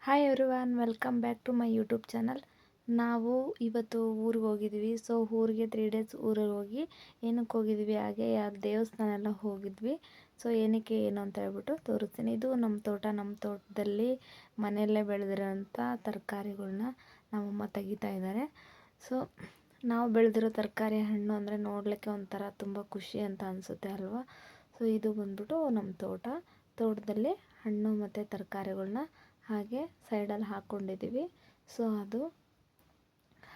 Hi everyone, welcome back to my YouTube channel. ನಾವು ಇವತ್ತು ಊರಿಗೆ ಹೋಗಿದ್ವಿ. ಸೊ ಊರಿಗೆ 3 ಡೇಸ್ ಊರಿಗೆ ಹೋಗಿ ಏನಕ್ಕೆ ಹೋಗಿದ್ವಿ, ಹಾಗೆ ಯಾವ ದೇವಸ್ಥಾನ ಎಲ್ಲ ಹೋಗಿದ್ವಿ. ಸೊ ಏನಕ್ಕೆ ಏನು ಅಂತ ಹೇಳ್ಬಿಟ್ಟು ತೋರಿಸ್ತೀನಿ. ಇದು ನಮ್ಮ ತೋಟ. ನಮ್ಮ ತೋಟದಲ್ಲಿ ಮನೆಯಲ್ಲೇ ಬೆಳೆದಿರೋಂಥ ತರಕಾರಿಗಳ್ನ ನಮ್ಮಮ್ಮ ತೆಗಿತಾ ಇದ್ದಾರೆ. ಸೊ ನಾವು ಬೆಳೆದಿರೋ ತರಕಾರಿ ಹಣ್ಣು ಅಂದರೆ ನೋಡಲಿಕ್ಕೆ ಒಂಥರ ತುಂಬ ಖುಷಿ ಅಂತ ಅನಿಸುತ್ತೆ ಅಲ್ವಾ. ಸೊ ಇದು ಬಂದ್ಬಿಟ್ಟು ನಮ್ಮ ತೋಟದಲ್ಲಿ ಹಣ್ಣು ಮತ್ತು ತರಕಾರಿಗಳ್ನ ಹಾಗೆ ಸೈಡಲ್ಲಿ ಹಾಕ್ಕೊಂಡಿದ್ದೀವಿ. ಸೊ ಅದು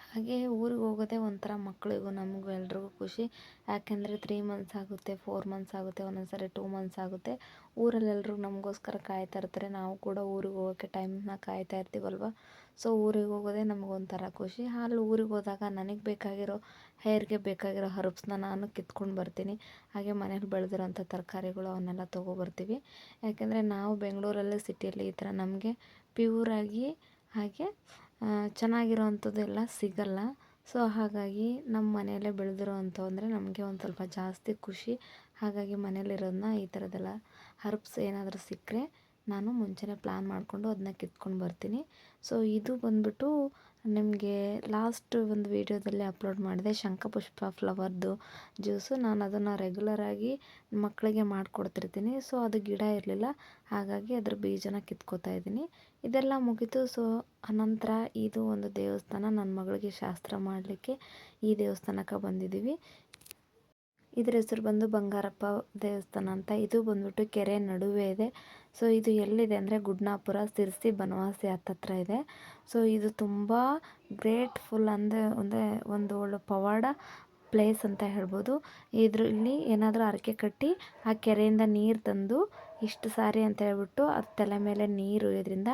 ಹಾಗೆ ಊರಿಗೆ ಹೋಗೋದೇ ಒಂಥರ ಮಕ್ಕಳಿಗೂ ನಮಗೂ ಎಲ್ರಿಗೂ ಖುಷಿ. ಯಾಕೆಂದರೆ 3 ಮಂತ್ಸ್ ಆಗುತ್ತೆ, 4 ಮಂತ್ಸ್ ಆಗುತ್ತೆ, ಒಂದೊಂದು ಸರಿ 2 ಮಂತ್ಸ್ ಆಗುತ್ತೆ. ಊರಲ್ಲಿ ಎಲ್ಲರೂ ನಮಗೋಸ್ಕರ ಕಾಯ್ತಾ ಇರ್ತಾರೆ. ನಾವು ಕೂಡ ಊರಿಗೆ ಹೋಗೋಕ್ಕೆ ಟೈಮ್ನ ಕಾಯ್ತಾ ಇರ್ತೀವಲ್ವ. ಸೊ ಊರಿಗೆ ಹೋಗೋದೇ ನಮಗೊಂಥರ ಖುಷಿ. ಅಲ್ಲಿ ಊರಿಗೆ ಹೋದಾಗ ನನಗೆ ಬೇಕಾಗಿರೋ ಹೇರ್ಗೆ ಬೇಕಾಗಿರೋ ಹರ್ಬ್ಸ್ನ ನಾನು ಕಿತ್ಕೊಂಡು ಬರ್ತೀನಿ. ಹಾಗೆ ಮನೇಲಿ ಬೆಳೆದಿರೋಂಥ ತರಕಾರಿಗಳು ಅವನ್ನೆಲ್ಲ ತೊಗೊಬರ್ತೀವಿ. ಯಾಕೆಂದರೆ ನಾವು ಬೆಂಗಳೂರಲ್ಲೇ ಸಿಟಿಯಲ್ಲಿ ಈ ಥರ ನಮಗೆ ಪ್ಯೂರಾಗಿ ಹಾಗೆ ಚೆನ್ನಾಗಿರೋ ಅಂಥದ್ದೆಲ್ಲ ಸಿಗಲ್ಲ. ಸೊ ಹಾಗಾಗಿ ನಮ್ಮ ಮನೆಯಲ್ಲೇ ಬೆಳೆದಿರೋ ಅಂಥವು ಅಂದರೆ ನಮಗೆ ಒಂದು ಸ್ವಲ್ಪ ಜಾಸ್ತಿ ಖುಷಿ. ಹಾಗಾಗಿ ಮನೇಲಿರೋದನ್ನ ಈ ಥರದ್ದೆಲ್ಲ ಹರ್ಬ್ಸ್ ಏನಾದರೂ ಸಿಕ್ಕರೆ ನಾನು ಮುಂಚೆನೇ ಪ್ಲ್ಯಾನ್ ಮಾಡಿಕೊಂಡು ಅದನ್ನ ಕಿತ್ಕೊಂಡು ಬರ್ತೀನಿ. ಸೊ ಇದು ಬಂದ್ಬಿಟ್ಟು ನಿಮಗೆ ಲಾಸ್ಟ್ ಒಂದು ವೀಡಿಯೋದಲ್ಲಿ ಅಪ್ಲೋಡ್ ಮಾಡಿದೆ, ಶಂಖಪುಷ್ಪ ಫ್ಲವರ್ದು ಜ್ಯೂಸು. ನಾನು ಅದನ್ನು ರೆಗ್ಯುಲರಾಗಿ ಮಕ್ಕಳಿಗೆ ಮಾಡಿಕೊಡ್ತಿರ್ತೀನಿ. ಸೊ ಅದು ಗಿಡ ಇರಲಿಲ್ಲ, ಹಾಗಾಗಿ ಅದ್ರ ಬೀಜನ ಕಿತ್ಕೋತಾ ಇದ್ದೀನಿ. ಇದೆಲ್ಲ ಮುಗೀತು. ಸೊ ಅನಂತರ ಇದು ಒಂದು ದೇವಸ್ಥಾನ, ನನ್ನ ಮಗಳಿಗೆ ಶಾಸ್ತ್ರ ಮಾಡಲಿಕ್ಕೆ ಈ ದೇವಸ್ಥಾನಕ್ಕೆ ಬಂದಿದ್ದೀವಿ. ಇದ್ರ ಹೆಸರು ಬಂದು ಬಂಗಾರಪ್ಪ ದೇವಸ್ಥಾನ ಅಂತ. ಇದು ಬಂದ್ಬಿಟ್ಟು ಕೆರೆ ನಡುವೆ ಇದೆ. ಸೊ ಇದು ಎಲ್ಲಿದೆ ಅಂದರೆ ಗುಡ್ನಾಪುರ, ಸಿರ್ಸಿ, ಬನವಾಸಿ ಹತ್ತತ್ರ ಇದೆ. ಸೊ ಇದು ತುಂಬ ಗ್ರೇಟ್ಫುಲ್ ಅಂದರೆ ಒಂದು ಒಳ್ಳೆ ಪವಾಡ ಪ್ಲೇಸ್ ಅಂತ ಹೇಳ್ಬೋದು. ಇದರಲ್ಲಿ ಏನಾದರೂ ಹರಕೆ ಕಟ್ಟಿ ಆ ಕೆರೆಯಿಂದ ನೀರು ತಂದು ಇಷ್ಟು ಸಾರಿ ಅಂತ ಹೇಳ್ಬಿಟ್ಟು ಅದು ತಲೆ ಮೇಲೆ ನೀರು ಇದರಿಂದ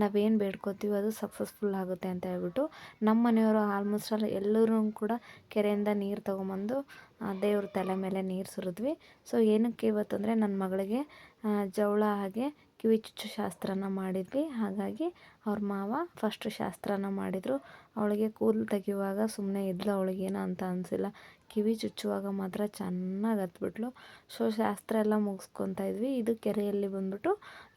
ನಾವೇನು ಬೇಡ್ಕೋತೀವಿ ಅದು ಸಕ್ಸಸ್ಫುಲ್ ಆಗುತ್ತೆ ಅಂತ ಹೇಳ್ಬಿಟ್ಟು ನಮ್ಮ ಮನೆಯವರು ಆಲ್ಮೋಸ್ಟ್ ಆಲ್ ಎಲ್ಲರೂ ಕೂಡ ಕೆರೆಯಿಂದ ನೀರು ತೊಗೊಂಬಂದು ದೇವ್ರ ತಲೆ ಮೇಲೆ ನೀರು ಸುರಿದ್ವಿ. ಸೊ ಏನಕ್ಕೆ ಇವತ್ತಂದರೆ ನನ್ನ ಮಗಳಿಗೆ ಜವಳ ಹಾಗೆ ಕಿವಿ ಚುಚ್ಚು ಶಾಸ್ತ್ರನ ಮಾಡಿದ್ವಿ. ಹಾಗಾಗಿ ಅವ್ರ ಮಾವ ಫಸ್ಟು ಶಾಸ್ತ್ರನ ಮಾಡಿದರು. ಅವಳಿಗೆ ಕೂದಲು ತೆಗೆಯುವಾಗ ಸುಮ್ಮನೆ ಇದ್ಲು, ಅವಳಿಗೇನೋ ಅಂತ ಅನಿಸಿಲ್ಲ. ಕಿವಿ ಚುಚ್ಚುವಾಗ ಮಾತ್ರ ಚೆನ್ನಾಗಿ ಹತ್ಬಿಟ್ಲು. ಸೊ ಶಾಸ್ತ್ರ ಎಲ್ಲ ಮುಗಿಸ್ಕೊತಾ ಇದ್ವಿ. ಇದು ಕೆರೆಯಲ್ಲಿ ಬಂದ್ಬಿಟ್ಟು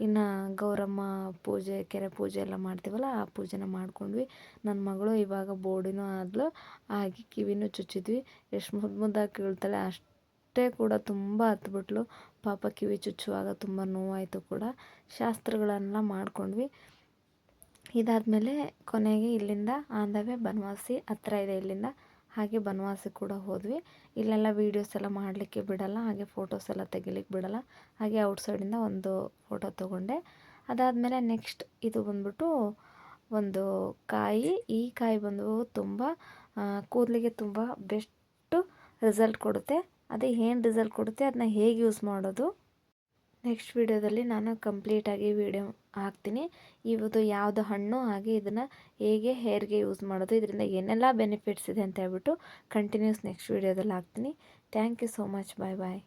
ಇನ್ನು ಗೌರಮ್ಮ ಪೂಜೆ, ಕೆರೆ ಪೂಜೆ ಎಲ್ಲ ಮಾಡ್ತೀವಲ್ಲ, ಆ ಪೂಜೆನ ಮಾಡ್ಕೊಂಡ್ವಿ. ನನ್ನ ಮಗಳು ಇವಾಗ ಬೋಡಿನೂ ಆದಳು, ಹಾಗೆ ಕಿವಿನೂ ಚುಚ್ಚಿದ್ವಿ. ಎಷ್ಟು ಮುದ್ದಾಗಿ ಕೀಳ್ತಾಳೆ, ಅಷ್ಟೇ ಕೂಡ ತುಂಬ ಹತ್ಬಿಟ್ಲು. ಪಾಪ ಕಿವಿ ಚುಚ್ಚುವಾಗ ತುಂಬ ನೋವಾಯಿತು ಕೂಡ. ಶಾಸ್ತ್ರಗಳನ್ನೆಲ್ಲ ಮಾಡ್ಕೊಂಡ್ವಿ. ಇದಾದಮೇಲೆ ಕೊನೆಗೆ ಇಲ್ಲಿಂದ ಆನ್ ದ ವೇ ಬನವಾಸಿ ಹತ್ರ ಇದೆ ಇಲ್ಲಿಂದ, ಹಾಗೆ ಬನವಾಸಿ ಕೂಡ ಹೋದ್ವಿ. ಇಲ್ಲೆಲ್ಲ ವೀಡಿಯೋಸ್ ಎಲ್ಲ ಮಾಡಲಿಕ್ಕೆ ಬಿಡಲ್ಲ, ಹಾಗೆ ಫೋಟೋಸ್ ಎಲ್ಲ ತೆಗಿಲಿಕ್ಕೆ ಬಿಡಲ್ಲ. ಹಾಗೆ ಔಟ್ಸೈಡಿಂದ ಒಂದು ಫೋಟೋ ತೊಗೊಂಡೆ. ಅದಾದಮೇಲೆ ನೆಕ್ಸ್ಟ್ ಇದು ಬಂದ್ಬಿಟ್ಟು ಒಂದು ಕಾಯಿ. ಈ ಕಾಯಿ ಬಂದು ತುಂಬ ಕೂದಲಿಗೆ ತುಂಬ ಬೆಸ್ಟು ರಿಸಲ್ಟ್ ಕೊಡುತ್ತೆ. ಅದೇ ಏನು ರಿಸಲ್ಟ್ ಕೊಡುತ್ತೆ, ಅದನ್ನ ಹೇಗೆ ಯೂಸ್ ಮಾಡೋದು ನೆಕ್ಸ್ಟ್ ವೀಡಿಯೋದಲ್ಲಿ ನಾನು ಕಂಪ್ಲೀಟಾಗಿ ವೀಡಿಯೋ ಹಾಕ್ತೀನಿ. ಇವತ್ತು ಯಾವುದು ಹಣ್ಣು ಹಾಗೆ ಇದನ್ನು ಹೇಗೆ ಹೇರ್ಗೆ ಯೂಸ್ ಮಾಡೋದು, ಇದರಿಂದ ಏನೆಲ್ಲ ಬೆನಿಫಿಟ್ಸ್ ಇದೆ ಅಂತ ಹೇಳ್ಬಿಟ್ಟು ಕಂಟಿನ್ಯೂಸ್ ನೆಕ್ಸ್ಟ್ ವೀಡಿಯೋದಲ್ಲಿ ಹಾಕ್ತೀನಿ. Thank you so much. Bye bye.